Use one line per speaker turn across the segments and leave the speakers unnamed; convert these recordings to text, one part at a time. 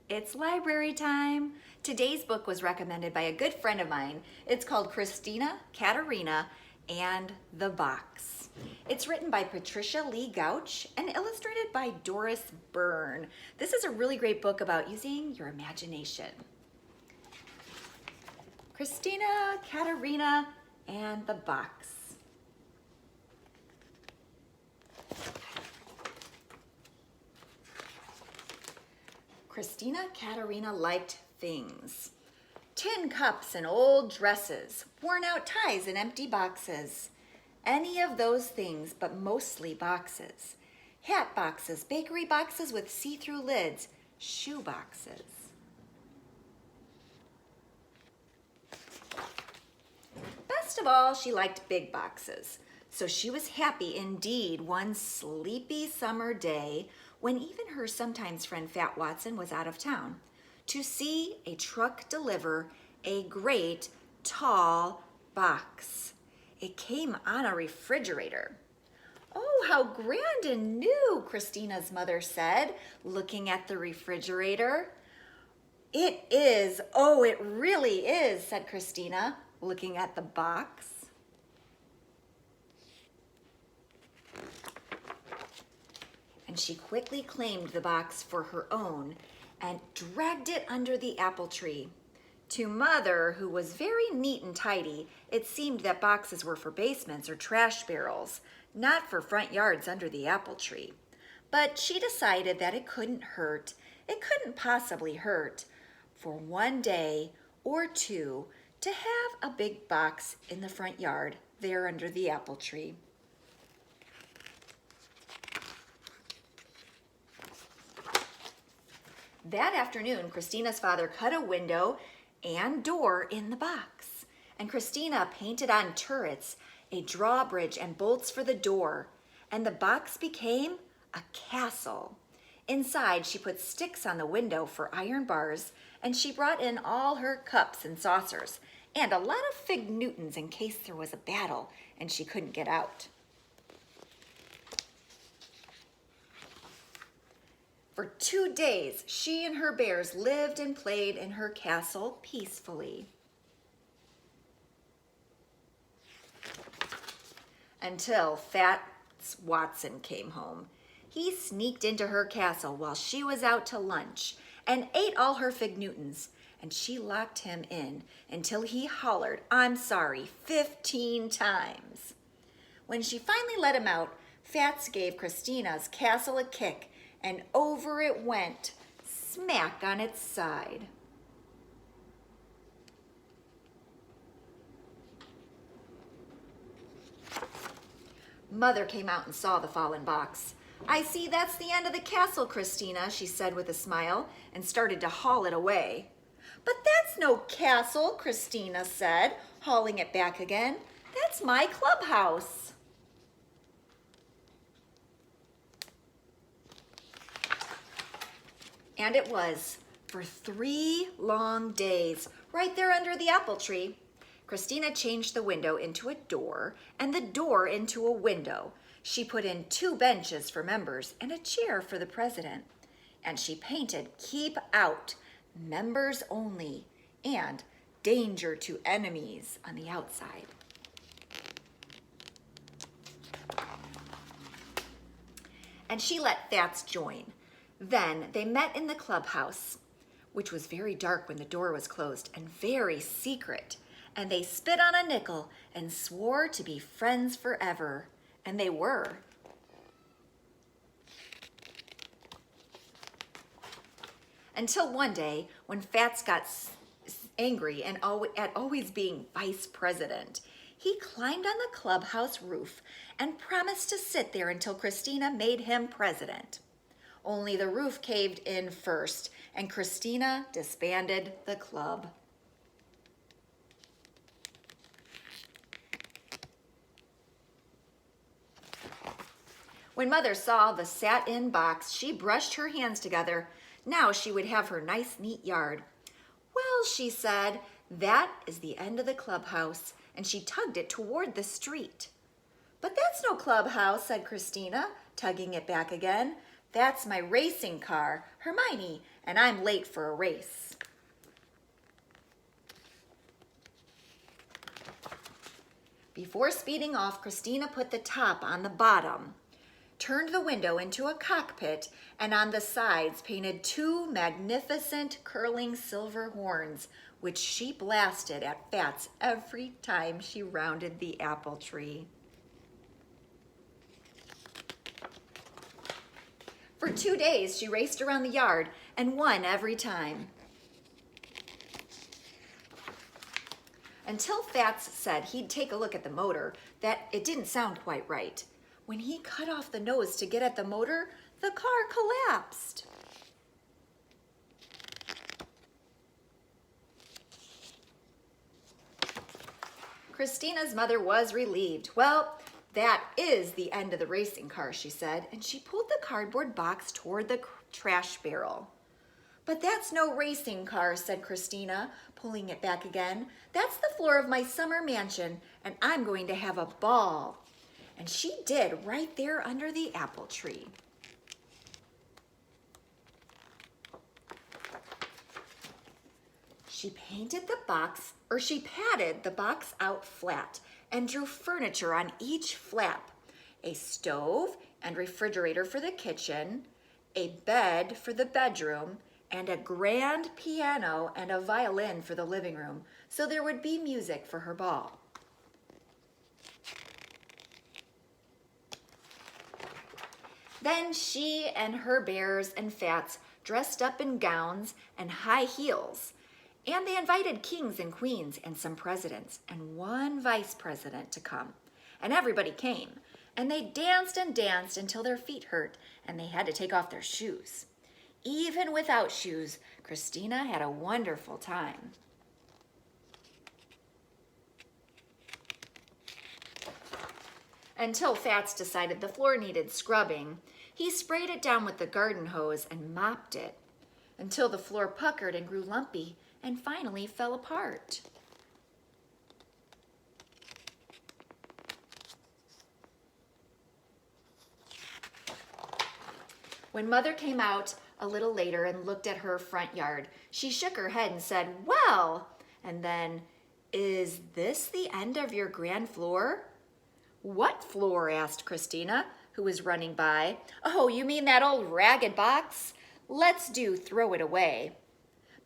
It's library time. Today's book was recommended by a good friend of mine. It's called Christina, Katerina, and the Box. It's written by Patricia Lee Gouch and illustrated by Doris Byrne. This is a really great book about using your imagination. Christina, Katerina, and the Box. Christina Katerina liked things. Tin cups and old dresses, worn out ties and empty boxes. Any of those things, but mostly boxes. Hat boxes, bakery boxes with see-through lids, shoe boxes. Best of all, she liked big boxes. So she was happy indeed one sleepy summer day when even her sometimes friend Fat Watson was out of town, to see a truck deliver a great tall box. It came on a refrigerator. "Oh, how grand and new," Christina's mother said, looking at the refrigerator. "It is, oh, it really is," said Christina, looking at the box. And she quickly claimed the box for her own and dragged it under the apple tree. To Mother, who was very neat and tidy, it seemed that boxes were for basements or trash barrels, not for front yards under the apple tree. But she decided that it couldn't hurt, it couldn't possibly hurt, for one day or two to have a big box in the front yard there under the apple tree. That afternoon, Christina's father cut a window and door in the box, and Christina painted on turrets, a drawbridge, and bolts for the door, and the box became a castle. Inside, she put sticks on the window for iron bars, and she brought in all her cups and saucers, and a lot of fig Newtons in case there was a battle and she couldn't get out. For 2 days, she and her bears lived and played in her castle peacefully. Until Fat Watson came home. He sneaked into her castle while she was out to lunch and ate all her fig Newtons, and she locked him in until he hollered, "I'm sorry," 15 times. When she finally let him out, Fats gave Christina's castle a kick, and over it went, smack on its side. Mother came out and saw the fallen box. "I see that's the end of the castle, Christina," she said with a smile, and started to haul it away. "But that's no castle," Christina said, hauling it back again. "That's my clubhouse." And it was, for 3 long days, right there under the apple tree. Christina changed the window into a door and the door into a window. She put in 2 benches for members and a chair for the president. And she painted "Keep Out," "Members Only," and "Danger to Enemies" on the outside. And she let Fats join. Then they met in the clubhouse, which was very dark when the door was closed and very secret. And they spit on a nickel and swore to be friends forever. And they were. Until one day when Fats got angry and at always being vice president, he climbed on the clubhouse roof and promised to sit there until Christina made him president. Only the roof caved in first, and Christina disbanded the club. When Mother saw the sat-in box, she brushed her hands together. Now she would have her nice, neat yard. "Well," she said, "that is the end of the clubhouse," and she tugged it toward the street. "But that's no clubhouse," said Christina, tugging it back again. That's my racing car, Hermione, and I'm late for a race. Before speeding off, Christina put the top on the bottom, turned the window into a cockpit, and on the sides painted 2 magnificent curling silver horns, which she blasted at Fats every time she rounded the apple tree. For 2 days, she raced around the yard and won every time. Until Fats said he'd take a look at the motor, that it didn't sound quite right. When he cut off the nose to get at the motor, the car collapsed. Christina's mother was relieved. Well, that is the end of the racing car, she said, and she pulled the cardboard box toward the trash barrel. But that's no racing car, said Christina, pulling it back again. That's the floor of my summer mansion, and I'm going to have a ball. And she did, right there under the apple tree. She painted the box, or she patted the box out flat and drew furniture on each flap. A stove and refrigerator for the kitchen, a bed for the bedroom, and a grand piano and a violin for the living room, so there would be music for her ball. Then she and her bears and Fats dressed up in gowns and high heels, and they invited kings and queens and some presidents and 1 vice president to come. And everybody came, and they danced and danced until their feet hurt and they had to take off their shoes. Even without shoes, Christina had a wonderful time. Until Fats decided the floor needed scrubbing, he sprayed it down with the garden hose and mopped it until the floor puckered and grew lumpy and finally fell apart. When Mother came out a little later and looked at her front yard, she shook her head and said, "Well," and then, "Is this the end of your grand floor?" "What floor?" asked Christina, who was running by. "Oh, you mean that old ragged box? Let's throw it away."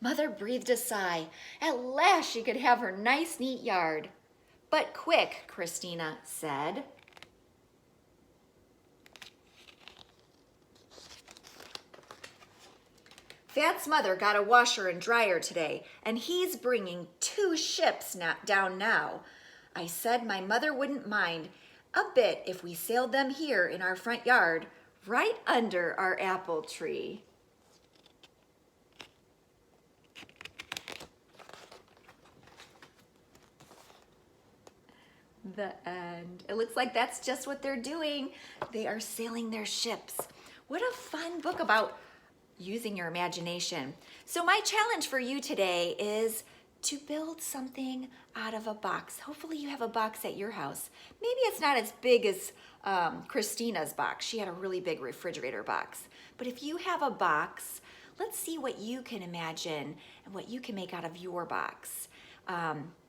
Mother breathed a sigh. At last she could have her nice, neat yard. "But quick," Christina said. Fat's mother got a washer and dryer today, and he's bringing 2 ships down now. I said my mother wouldn't mind a bit if we sailed them here in our front yard, right under our apple tree. The end. It looks like that's just what they're doing. They are sailing their ships. What a fun book about using your imagination. So my challenge for you today is to build something out of a box. Hopefully you have a box at your house. Maybe it's not as big as Christina's box. She had a really big refrigerator box. But if you have a box, let's see what you can imagine and what you can make out of your box.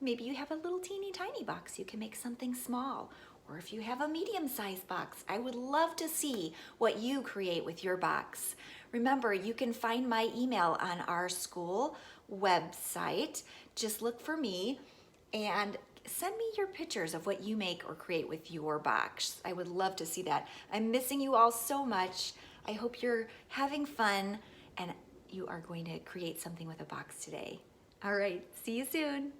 Maybe you have a little teeny tiny box. You can make something small. Or if you have a medium-sized box, I would love to see what you create with your box. Remember, you can find my email on our school website. Just look for me and send me your pictures of what you make or create with your box. I would love to see that. I'm missing you all so much. I hope you're having fun and you are going to create something with a box today. All right, see you soon.